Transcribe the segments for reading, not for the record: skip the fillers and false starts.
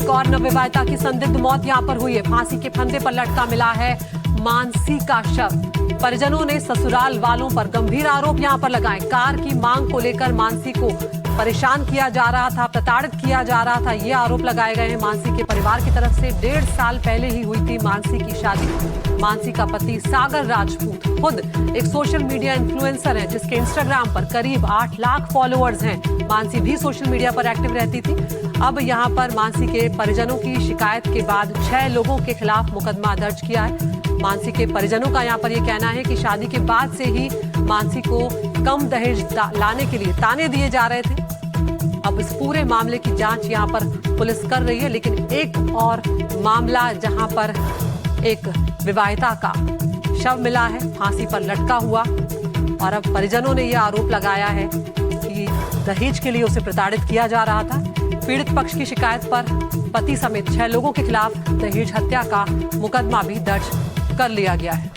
एक और नवविवाहिता की संदिग्ध मौत यहां पर हुई है। फांसी के फंदे पर लटका मिला है मानसी का शव। परिजनों ने ससुराल वालों पर गंभीर आरोप यहां पर लगाए। कार की मांग को लेकर मानसी को परेशान किया जा रहा था, प्रताड़ित किया जा रहा था, ये आरोप लगाए गए हैं मानसी के परिवार की तरफ से। 1.5 साल पहले ही हुई थी मानसी की शादी। मानसी का पति सागर राजपूत खुद एक सोशल मीडिया इन्फ्लुएंसर है, जिसके इंस्टाग्राम पर करीब 8 लाख फॉलोअर्स हैं। मानसी भी सोशल मीडिया पर एक्टिव रहती थी। अब यहां पर मानसी के परिजनों की शिकायत के बाद 6 लोगों के खिलाफ मुकदमा दर्ज किया है। मानसी के परिजनों का यहां पर यह कहना है कि शादी के बाद से ही मानसी को कम दहेज लाने के लिए ताने दिए जा रहे थे। अब इस पूरे मामले की जांच यहां पर पुलिस कर रही है, लेकिन एक और मामला जहां पर एक विवाहिता का शव मिला है फांसी पर लटका हुआ, और अब परिजनों ने यह आरोप लगाया है कि दहेज के लिए उसे प्रताड़ित किया जा रहा था। पीड़ित पक्ष की शिकायत पर पति समेत 6 लोगों के खिलाफ दहेज हत्या का मुकदमा भी दर्ज कर लिया गया है।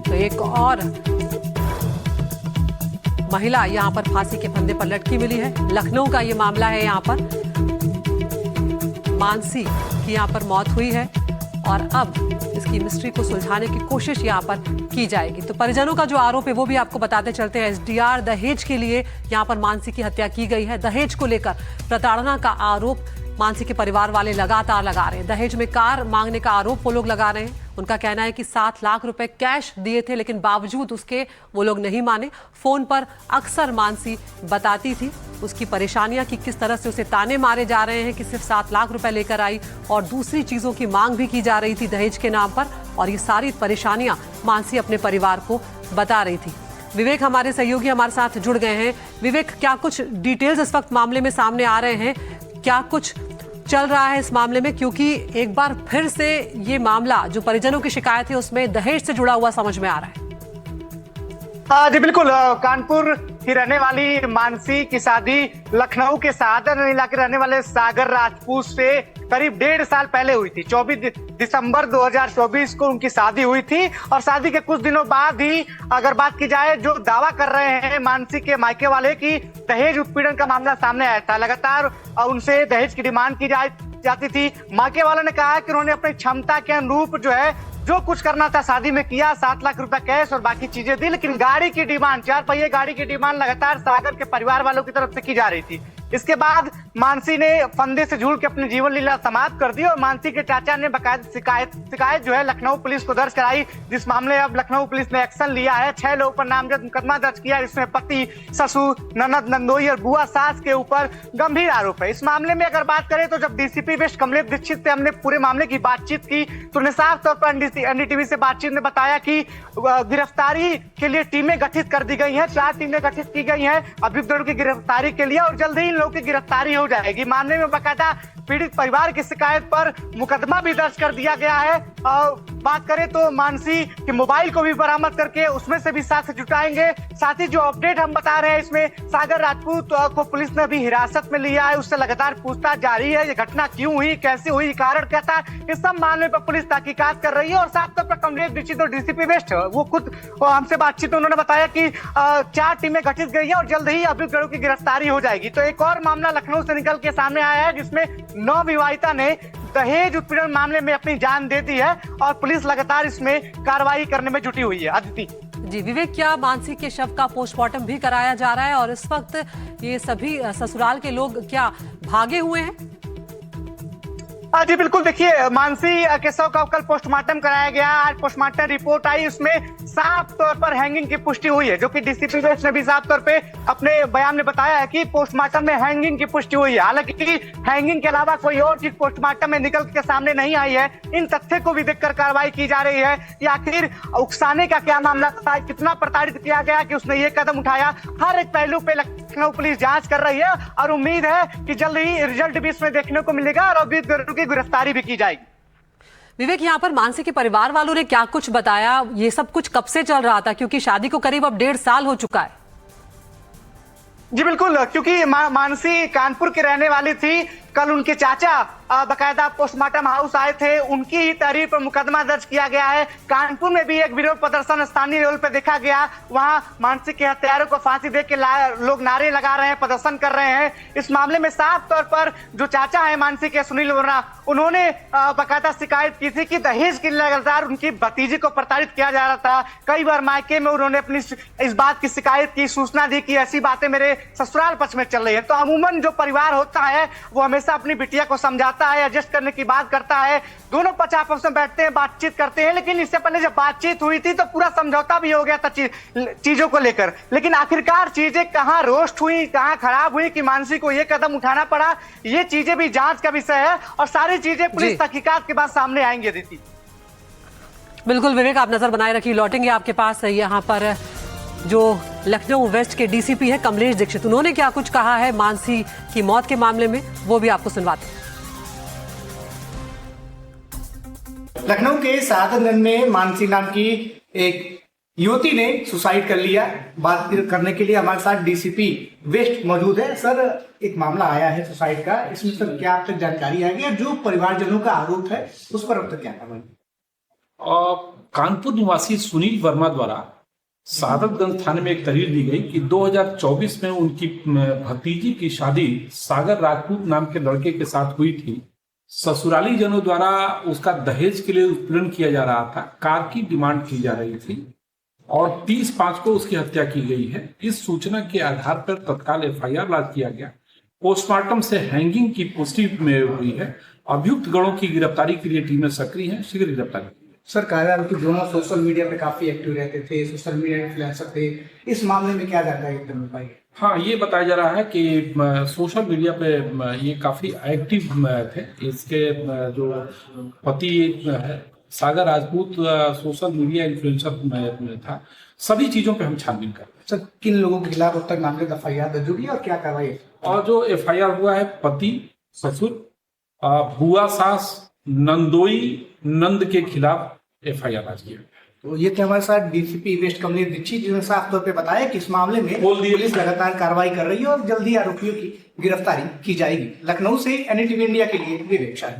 तो एक और महिला यहां पर फांसी के फंदे पर लटकी मिली है। लखनऊ का ये मामला है। यहां पर मानसी की यहां पर मौत हुई है और अब इसकी मिस्ट्री को सुलझाने की कोशिश यहां पर की जाएगी। तो परिजनों का जो आरोप है वो भी आपको बताते चलते हैं। एसडीआर दहेज के लिए यहां पर मानसी की हत्या की गई है। दहेज को लेकर प्रताड़ना का आरोप मानसी के परिवार वाले लगातार लगा रहे हैं। दहेज में कार मांगने का आरोप वो लोग लगा रहे हैं। उनका कहना है कि 7 लाख रुपए कैश दिए थे, लेकिन बावजूद उसके वो लोग नहीं माने। फोन पर अक्सर मानसी बताती थी उसकी परेशानियां, कि किस तरह से उसे ताने मारे जा रहे हैं कि सिर्फ 7 लाख रुपए लेकर आई और दूसरी चीजों की मांग भी की जा रही थी दहेज के नाम पर। और ये सारी परेशानियां मानसी अपने परिवार को बता रही थी। विवेक हमारे सहयोगी हमारे साथ जुड़ गए हैं। विवेक, क्या कुछ डिटेल्स इस वक्त मामले में सामने आ रहे हैं? क्या कुछ चल रहा है इस मामले में, क्योंकि एक बार फिर से ये मामला जो परिजनों की शिकायत है उसमें दहेज से जुड़ा हुआ समझ में आ रहा है? जी बिल्कुल। कानपुर की रहने वाली मानसी की शादी लखनऊ के सादर इलाके रहने वाले सागर राजपूत से करीब 1.5 साल पहले हुई थी। 24 दिसंबर 2024 को उनकी शादी हुई थी। और शादी के कुछ दिनों बाद ही अगर बात की जाए, जो दावा कर रहे हैं मानसी के मायके वाले कि दहेज उत्पीड़न का मामला सामने आया था। लगातार उनसे दहेज की डिमांड की जाती थी। मायके वालों ने कहा कि उन्होंने अपनी क्षमता के अनुरूप जो कुछ करना था शादी में किया। 7 लाख रुपए कैश और बाकी चीजें दी, लेकिन गाड़ी की डिमांड, 4 पहिए गाड़ी की डिमांड लगातार सागर के परिवार वालों की तरफ से की जा रही थी। इसके बाद मानसी ने फंदे से झूल के अपनी जीवन लीला समाप्त कर दी और मानसी के चाचा ने बकायदा शिकायत जो है लखनऊ पुलिस को दर्ज कराई, जिस मामले अब लखनऊ पुलिस ने एक्शन लिया है। 6 लोगों पर नामजद मुकदमा दर्ज किया, इसमें पति, ससुर, ननद, नंदोई और बुआ सास के ऊपर गंभीर आरोप है। इस मामले में अगर बात करें तो जब डीसीपी वेस्ट कमलेश दीक्षित से हमने पूरे मामले की बातचीत की तो उन्हें साफ तौर पर एनडीटीवी से बातचीत में बताया कि गिरफ्तारी के लिए टीमें गठित कर दी गई हैं। 4 टीमें गठित की गई हैं अभियुक्तों की गिरफ्तारी के लिए और जल्द ही इन लोगों की गिरफ्तारी हो जाएगी। मामले में बकायदा पीड़ित परिवार की शिकायत पर मुकदमा भी दर्ज कर दिया गया है। और बात करें तो मानसी के मोबाइल को भी बरामद करके उसमें से भी साक्ष्य जुटाएंगे। साथ ही जो अपडेट हम बता रहे हैं, इसमें सागर राजपूत को पुलिस ने भी हिरासत में लिया है। उससे लगातार पूछताछ जारी है। ये घटना क्यों हुई, कैसे हुई, कारण क्या था, इस सब मामले पर पुलिस तहकीकात कर रही है। और साफ तौर पर कमलेश दीक्षित और डीसीपी वेस्ट वो खुद हमसे बातचीत उन्होंने बताया कि 4 टीमें गठित गई है और जल्द ही अभियुक्तों की गिरफ्तारी हो जाएगी। तो एक और मामला लखनऊ से निकल के सामने आया है, जिसमें नवविवाहिता ने दहेज उत्पीड़न मामले में अपनी जान दे दी है और पुलिस लगातार इसमें कार्रवाई करने में जुटी हुई है। अदिति जी, विवेक, क्या मानसी के शव का पोस्टमार्टम भी कराया जा रहा है और इस वक्त ये सभी ससुराल के लोग क्या भागे हुए हैं? जी बिल्कुल। देखिए, मानसी के शव का कल पोस्टमार्टम कराया गया। आज पोस्टमार्टम रिपोर्ट आई, उसमें साफ तौर पर हैंगिंग की पुष्टि हुई है, जो कि डीसीपी वेस्ट ने भी साफ तौर पे अपने बयान में बताया है कि पोस्टमार्टम में हैंगिंग की पुष्टि हुई है। हालांकि हैंगिंग के अलावा कोई और चीज पोस्टमार्टम में निकल के सामने नहीं आई है। इन तथ्य को भी देखकर कार्रवाई की जा रही है कि आखिर उकसाने का क्या मामला था, कितना प्रताड़ित किया गया कि उसने ये कदम उठाया। हर एक पहलू पे लखनऊ पुलिस जांच कर रही है और उम्मीद है कि जल्द ही रिजल्ट भी इसमें देखने को मिलेगा और अभियुक्तों की गिरफ्तारी भी की जाएगी। विवेक, यहाँ पर मानसी के परिवार वालों ने क्या कुछ बताया? ये सब कुछ कब से चल रहा था, क्योंकि शादी को करीब अब 1.5 साल हो चुका है? जी बिल्कुल, क्योंकि मानसी कानपुर की रहने वाली थी। कल उनके चाचा बकायदा पोस्टमार्टम हाउस आए थे, उनकी ही तहरीर पर मुकदमा दर्ज किया गया है। कानपुर में भी एक विरोध प्रदर्शन स्थानीय लेवल पर देखा गया, वहां मानसी के हत्यारों को फांसी दे के लोग नारे लगा रहे हैं, प्रदर्शन कर रहे हैं। इस मामले में साफ तौर पर जो चाचा है मानसी के, सुनील वोरा, उन्होंने बकायदा शिकायत की थी कि दहेज की लगातार उनकी भतीजी को प्रताड़ित किया जा रहा था। कई बार मायके में उन्होंने अपनी इस बात की शिकायत की, सूचना दी कि ऐसी बातें मेरे ससुराल पक्ष में चल रही है। तो अमूमन जो परिवार होता है वो हमेशा अपनी बिटिया को समझाता है, एडजस्ट करने की बात करता है, दोनों पक्ष आपस में बैठते हैं, बातचीत करते हैं। लेकिन इससे पहले जब बातचीत हुई थी तो पूरा समझौता भी हो गया था चीजों को लेकर। लेकिन आखिरकार चीजें कहां रोस्ट हुई, कहां खराब हुई कि मानसी को यह कदम उठाना पड़ा, ये चीजें भी जांच का विषय है और सारी चीजें पुलिस तहकीकात के बाद सामने आएंगी। दीदी बिल्कुल विवेक, आप नजर बनाए रखिए, लौटेंगे आपके पास। यहाँ पर जो लखनऊ वेस्ट के डीसीपी है कमलेश दीक्षित, उन्होंने क्या कुछ कहा है मानसी की मौत के मामले में, वो भी आपको सुनवाते हैं। लखनऊ के सादतगंज में मानसी नाम की एक युवती ने सुसाइड कर लिया। बात करने के लिए हमारे साथ डीसीपी वेस्ट मौजूद है। सर, एक मामला आया है सुसाइड का, इसमें सर क्या अब तक जानकारी आई है? जो परिवारजनों का आरोप है उस पर अब तक क्या कार्रवाई? कानपुर निवासी सुनील वर्मा द्वारा सादतगंज थाने में एक तहरीर दी गई कि 2024 में उनकी भतीजी की शादी सागर राजपूत नाम के लड़के के साथ हुई थी। ससुराली जनों द्वारा उसका दहेज के लिए उत्पीड़न किया जा रहा था, कार की डिमांड की जा रही थी और 30/5 को उसकी हत्या की गई है। इस सूचना के आधार पर तत्काल एफआईआर लॉन्च किया गया। पोस्टमार्टम से हैंगिंग की पुष्टि में हुई है। अभियुक्त गणों की गिरफ्तारी के लिए टीमें सक्रिय हैं, शीघ्र गिरफ्तारी। सर, कार्यालय के दोनों सोशल मीडिया पे काफी एक्टिव रहते थे, सोशल मीडिया इन्फ्लुएंसर थे, इस मामले में क्या जानकारी मिल पाई? हाँ, ये बताया जा रहा है कि सोशल मीडिया पे ये काफी एक्टिव थे। इसके जो पति है सागर राजपूत सोशल मीडिया इन्फ्लुएंसर था। सभी चीजों पे हम छानबीन कर रहे हैं। सर, किन लोगों के खिलाफ अब तक नामजद एफआईआर दर्ज हुई और क्या कार्रवाई? और जो एफआईआर हुआ है, पति, ससुर, बुआ, सास, नंदोई, नंद के खिलाफ एफआईआर दर्ज किया। तो ये थे हमारे साथ डीसीपी वेस्ट कमलेश दीक्षित, जिन्होंने साफ तौर पे बताया कि इस मामले में पुलिस लगातार कार्रवाई कर रही है और जल्दी आरोपियों की गिरफ्तारी की जाएगी। लखनऊ से एनडीटीवी इंडिया के लिए विवेक शाह।